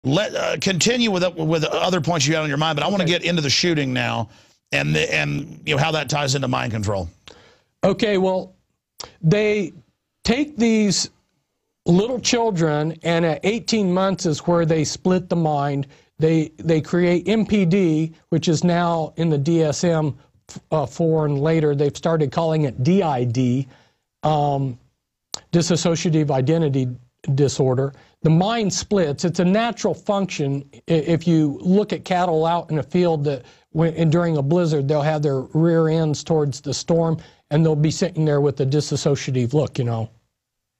Continue with other points you had on your mind, but I want to get into the shooting now, and you know how that ties into mind control. Okay, well, they take these little children, and at 18 months is where they split the mind. They create MPD, which is now in the DSM-4, and later they've started calling it DID, dissociative identity disorder. The mind splits. It's a natural function. If you look at cattle out in a field that during a blizzard, they'll have their rear ends towards the storm, and they'll be sitting there with a dissociative look, you know,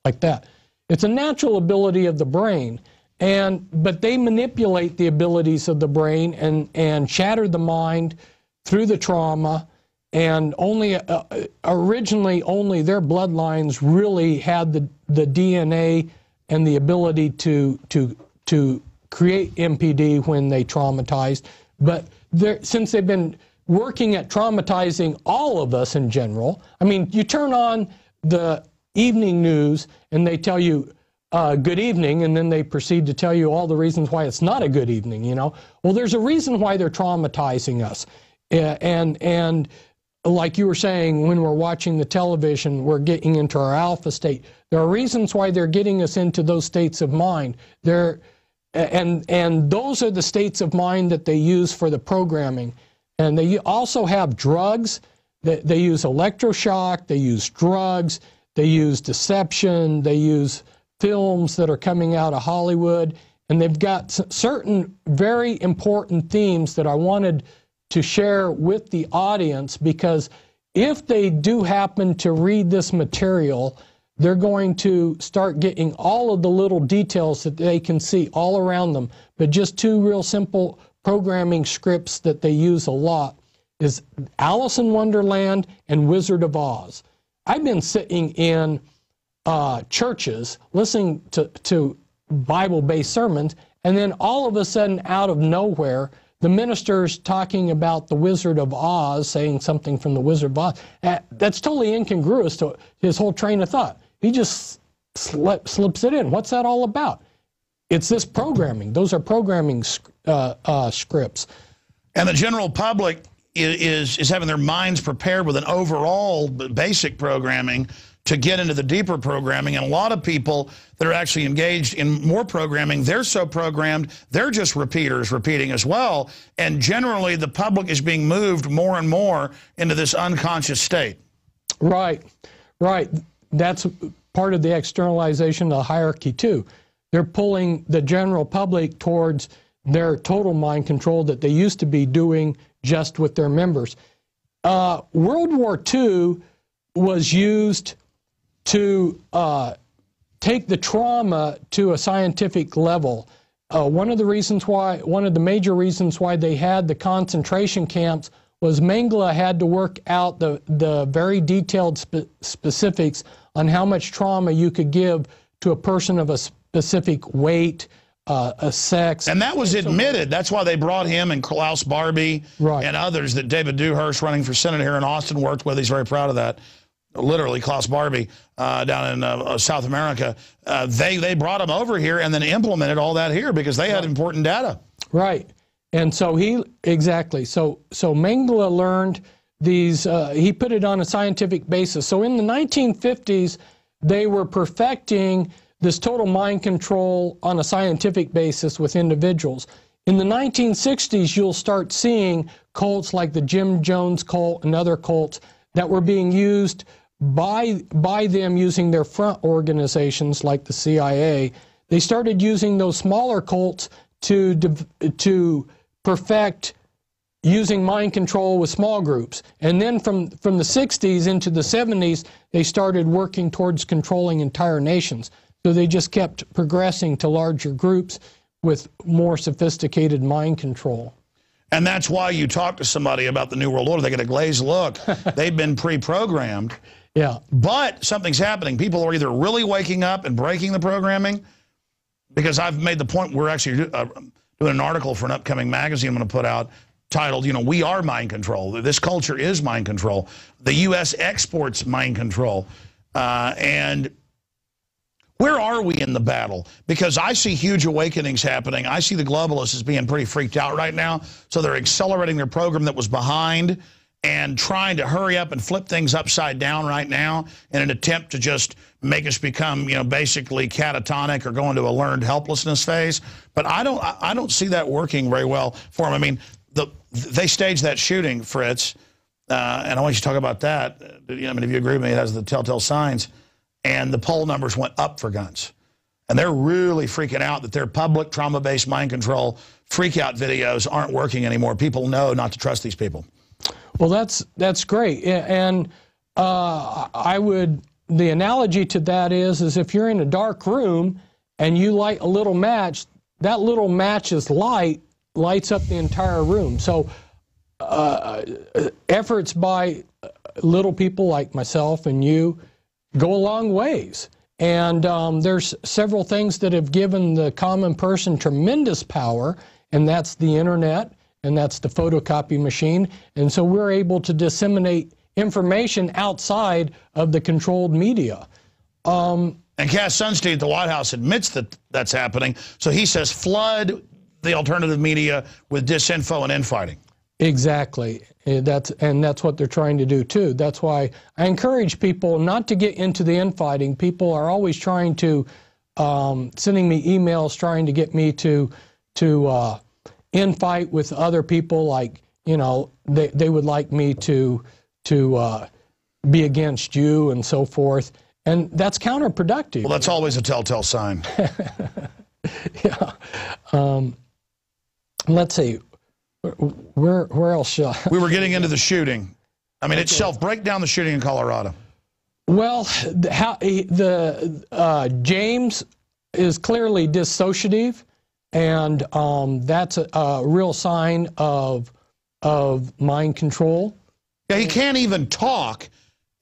like that. It's a natural ability of the brain, but they manipulate the abilities of the brain and shatter the mind through the trauma. And originally only their bloodlines really had the DNA and the ability to create MPD when they traumatized. But since they've been working at traumatizing all of us in general, I mean, you turn on the evening news and they tell you good evening, and then they proceed to tell you all the reasons why it's not a good evening, you know. Well, there's a reason why they're traumatizing us. And like you were saying, when we're watching the television, we're getting into our alpha state. There are reasons why they're getting us into those states of mind. And those are the states of mind that they use for the programming. And they also have drugs. They use electroshock, they use drugs, they use deception, they use films that are coming out of Hollywood. And they've got certain very important themes that I wanted to share with the audience, because if they do happen to read this material, they're going to start getting all of the little details that they can see all around them. But just two real simple programming scripts that they use a lot is Alice in Wonderland and Wizard of Oz. I've been sitting in churches listening to Bible-based sermons, and then all of a sudden, out of nowhere, the minister's talking about the Wizard of Oz, saying something from the Wizard of Oz. That's totally incongruous to his whole train of thought. He just slips it in. What's that all about? It's this programming. Those are programming scripts. And the general public is having their minds prepared with an overall basic programming to get into the deeper programming. And a lot of people that are actually engaged in more programming, they're so programmed, they're just repeaters repeating as well. And generally, the public is being moved more and more into this unconscious state. Right, right. That's part of the externalization of the hierarchy, too. They're pulling the general public towards their total mind control that they used to be doing just with their members. World War II was used to take the trauma to a scientific level. One of the major reasons why they had the concentration camps was Mengele had to work out the very detailed specifics on how much trauma you could give to a person of a specific weight, a sex. And that was admitted. That's why they brought him and Klaus Barbie and others that David Dewhurst, running for Senate here in Austin, worked with. He's very proud of that. Literally, Klaus Barbie down in South America. They brought him over here and then implemented all that here because they had important data. Right. And so exactly. So Mengele learned these, he put it on a scientific basis. So in the 1950s, they were perfecting this total mind control on a scientific basis with individuals. In the 1960s, you'll start seeing cults like the Jim Jones cult and other cults that were being used by them using their front organizations like the CIA. They started using those smaller cults to perfect using mind control with small groups. And then from the 60s into the 70s, they started working towards controlling entire nations. So they just kept progressing to larger groups with more sophisticated mind control. And that's why you talk to somebody about the New World Order, they get a glazed look. They've been pre-programmed. Yeah. But something's happening. People are either really waking up and breaking the programming, because I've made the point, we're actually doing an article for an upcoming magazine I'm going to put out titled, you know, We Are Mind Control. This culture is mind control. The U.S. exports mind control. And Where are we in the battle? Because I see huge awakenings happening. I see the globalists as being pretty freaked out right now. So they're accelerating their program that was behind and trying to hurry up and flip things upside down right now in an attempt to just make us become, you know, basically catatonic or go into a learned helplessness phase. But I don't see that working very well for them. I mean, they staged that shooting, Fritz, and I want you to talk about that. I mean, if you agree with me, it has the telltale signs. And the poll numbers went up for guns. And they're really freaking out that their public trauma-based mind control freak-out videos aren't working anymore. People know not to trust these people. Well, that's great. And the analogy to that is if you're in a dark room and you light a little match, that little match's light lights up the entire room. So efforts by little people like myself and you go a long ways. And there's several things that have given the common person tremendous power, and that's the internet, and that's the photocopy machine. And so we're able to disseminate information outside of the controlled media. And Cass Sunstein at the White House admits that that's happening. So he says flood the alternative media with disinfo and infighting. Exactly. That's what they're trying to do too. That's why I encourage people not to get into the infighting. People are always trying to, sending me emails trying to get me to infight with other people. Like, you know, they would like me to be against you and so forth. And that's counterproductive. Well, that's always a telltale sign. Yeah. Let's see. Where else shall we were getting into the shooting. I mean, itself, break down the shooting in Colorado. Well, James is clearly dissociative, and that's a real sign of mind control. Yeah, he can't even talk.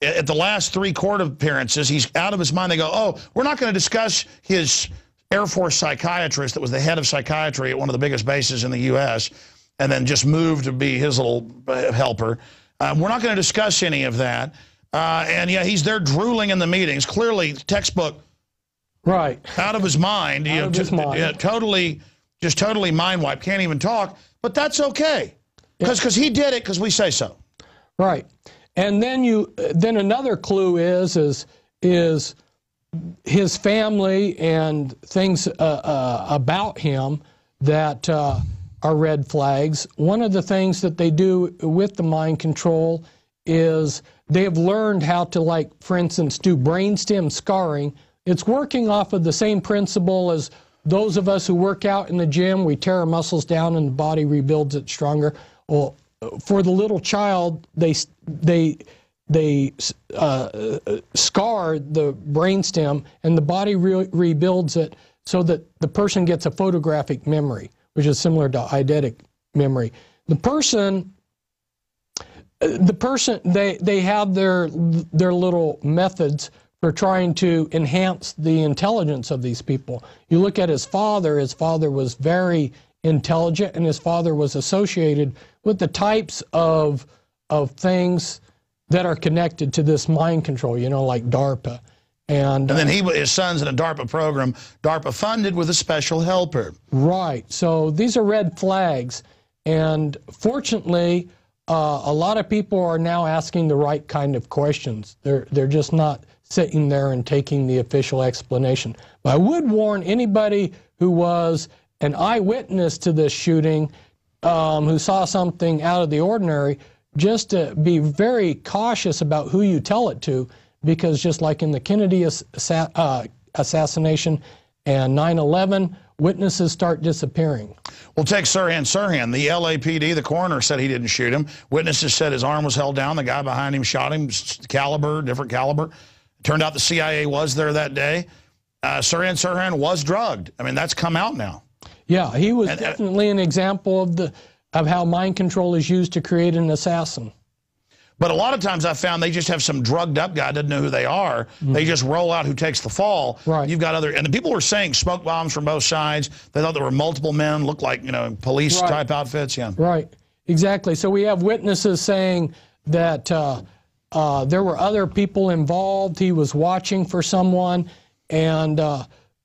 At the last 3 court appearances, he's out of his mind. They go, oh, we're not going to discuss his Air Force psychiatrist that was the head of psychiatry at one of the biggest bases in the U.S., and then just moved to be his little helper. We're not going to discuss any of that. And yeah, he's there drooling in the meetings. Clearly, textbook. Right. Out of his mind. Out of his mind. Yeah, just totally mind wiped. Can't even talk. But that's okay. Because he did it because we say so. Right. And then another clue is his family and things about him that are red flags. One of the things that they do with the mind control is they have learned how to, like, for instance, do brainstem scarring. It's working off of the same principle as those of us who work out in the gym. We tear our muscles down and the body rebuilds it stronger. Well, for the little child, they scar the brainstem, and the body rebuilds it so that the person gets a photographic memory, which is similar to eidetic memory. The person, they have their little methods for trying to enhance the intelligence of these people. You look at his father was very intelligent, and his father was associated with the types of things that are connected to this mind control, you know, like DARPA. And then his son's in a DARPA program, DARPA funded with a special helper. Right. So these are red flags. And fortunately, a lot of people are now asking the right kind of questions. They're just not sitting there and taking the official explanation. But I would warn anybody who was an eyewitness to this shooting, who saw something out of the ordinary, just to be very cautious about who you tell it to, because just like in the Kennedy assassination and 9/11, witnesses start disappearing. Well, take Sirhan. The LAPD, the coroner, said he didn't shoot him. Witnesses said his arm was held down. The guy behind him shot him, different caliber. It turned out the CIA was there that day. Sirhan was drugged. I mean, that's come out now. Yeah, he was definitely an example of how mind control is used to create an assassin. But a lot of times I found they just have some drugged up guy, doesn't know who they are. Mm-hmm. They just roll out who takes the fall. Right. You've got and the people were saying smoke bombs from both sides. They thought there were multiple men, looked like, you know, police type outfits. Yeah. Right. Exactly. So we have witnesses saying that there were other people involved. He was watching for someone. And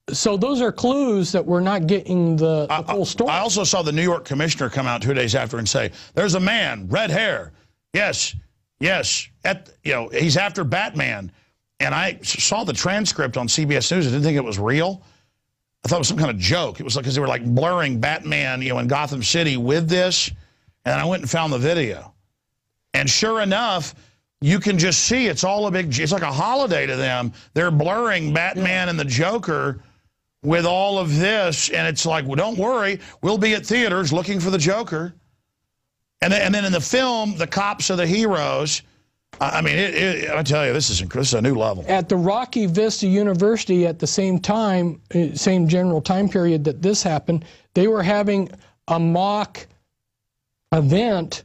so those are clues that we're not getting the full story. I also saw the New York commissioner come out 2 days after and say, there's a man, red hair. Yes, yes. He's after Batman. And I saw the transcript on CBS News. I didn't think it was real. I thought it was some kind of joke. It was like, because they were like blurring Batman, in Gotham City with this. And I went and found the video. And sure enough, you can just see it's all it's like a holiday to them. They're blurring Batman and the Joker with all of this. And it's like, well, don't worry. We'll be at theaters looking for the Joker. And then in the film, the cops are the heroes. I mean, I tell you, this is a new level. At the Rocky Vista University, at the same time, same general time period that this happened, they were having a mock event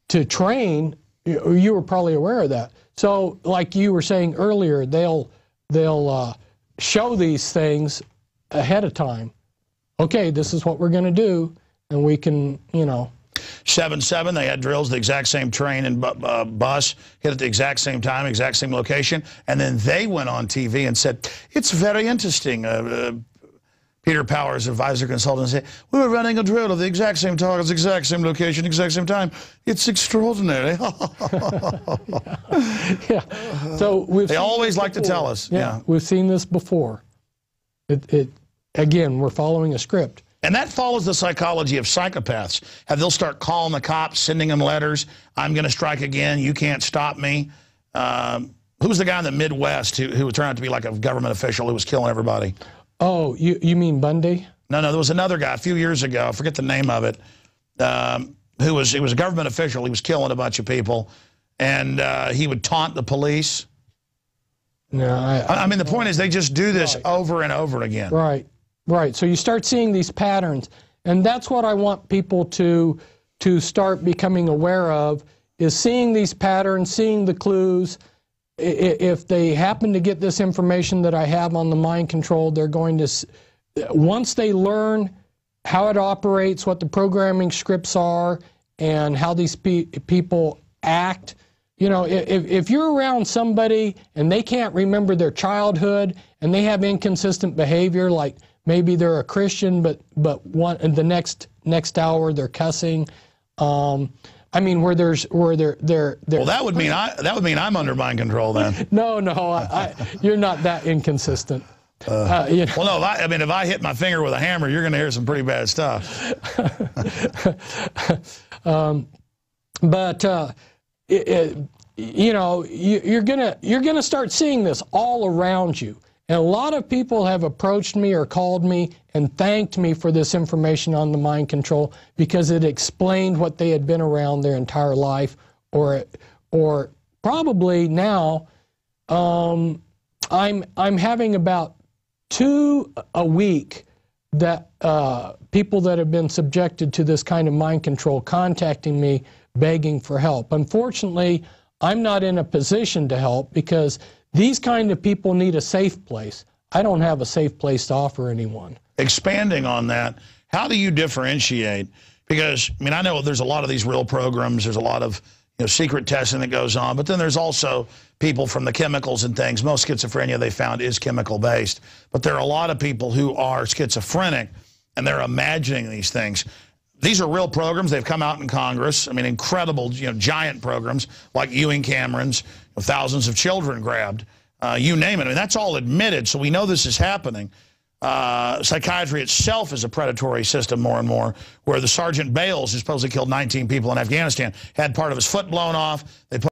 to train. You were probably aware of that. So, like you were saying earlier, they'll show these things ahead of time. Okay, this is what we're going to do, and we can, 7/7, they had drills, the exact same train and bus, hit at the exact same time, exact same location. And then they went on TV and said, it's very interesting. Peter Powers, advisor consultant, said, we were running a drill at the exact same targets, exact same location, exact same time. It's extraordinary. Yeah. So they always like to tell us. Yeah, we've seen this before. Again, we're following a script. And that follows the psychology of psychopaths. They'll start calling the cops, sending them letters. I'm going to strike again. You can't stop me. Who was the guy in the Midwest who turned out to be like a government official who was killing everybody? Oh, you mean Bundy? No, there was another guy a few years ago. I forget the name of it. He was a government official. He was killing a bunch of people, and he would taunt the police. No, I mean, the point is they just do this over and over again. Right. Right, so you start seeing these patterns, and that's what I want people to start becoming aware of, is seeing these patterns, seeing the clues. If they happen to get this information that I have on the mind control, they're going to, once they learn how it operates, what the programming scripts are, and how these people act. If you're around somebody and they can't remember their childhood and they have inconsistent behavior, like maybe they're a Christian, but the next hour they're cussing. I mean, where they're. Well, that would mean I'm under mind control then. No, you're not that inconsistent. Well, no. If I hit my finger with a hammer, you're going to hear some pretty bad stuff. You're gonna start seeing this all around you. And a lot of people have approached me or called me and thanked me for this information on the mind control because it explained what they had been around their entire life, or probably now I'm having about 2 a week that people that have been subjected to this kind of mind control contacting me begging for help. Unfortunately, I'm not in a position to help because these kind of people need a safe place. I don't have a safe place to offer anyone. Expanding on that, how do you differentiate? Because, I know there's a lot of these real programs. There's a lot of secret testing that goes on. But then there's also people from the chemicals and things. Most schizophrenia they found is chemical-based. But there are a lot of people who are schizophrenic, and they're imagining these things. These are real programs. They've come out in Congress. Incredible, giant programs like Ewing Cameron's, thousands of children grabbed. You name it. That's all admitted, so we know this is happening. Psychiatry itself is a predatory system more and more, where the Sergeant Bales, who supposedly killed 19 people in Afghanistan, had part of his foot blown off. They put